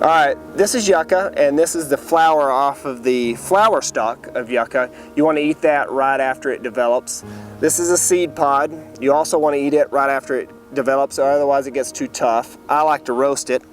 All right, this is yucca, and this is the flower off of the flower stalk of yucca. You want to eat that right after it develops. This is a seed pod. You also want to eat it right after it develops, or otherwise it gets too tough. I like to roast it.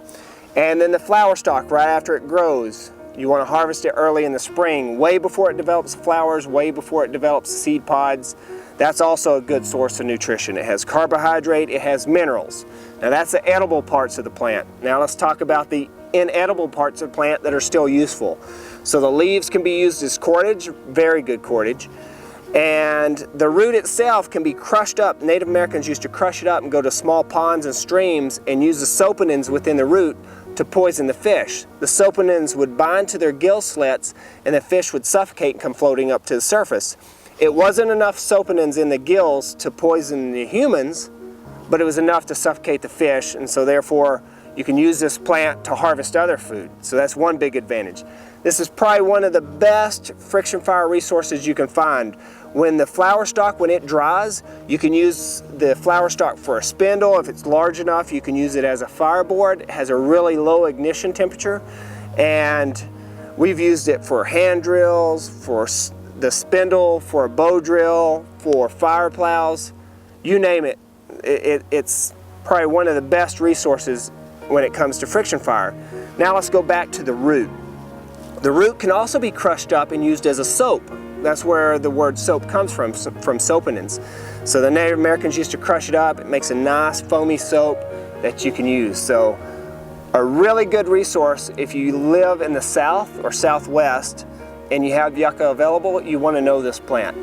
And then the flower stalk right after it grows. You want to harvest it early in the spring, way before it develops flowers, way before it develops seed pods. That's also a good source of nutrition. It has carbohydrate, it has minerals. Now that's the edible parts of the plant. Now let's talk about the inedible parts of the plant that are still useful. So the leaves can be used as cordage, very good cordage. And the root itself can be crushed up. Native Americans used to crush it up and go to small ponds and streams and use the soapinins within the root to poison the fish. The soapinins would bind to their gill slits and the fish would suffocate and come floating up to the surface. It wasn't enough soapinins in the gills to poison the humans, but it was enough to suffocate the fish, and so therefore you can use this plant to harvest other food. So that's one big advantage. This is probably one of the best friction fire resources you can find. When the flower stalk, when it dries, you can use the flower stalk for a spindle. If it's large enough, you can use it as a fireboard. It has a really low ignition temperature, and we've used it for hand drills, for the spindle, for a bow drill, for fire plows, you name it. It's probably one of the best resources when it comes to friction fire. Now let's go back to the root. The root can also be crushed up and used as a soap. That's where the word soap comes from soapinins. So the Native Americans used to crush it up. It makes a nice foamy soap that you can use. So a really good resource if you live in the South or Southwest and you have yucca available, you want to know this plant.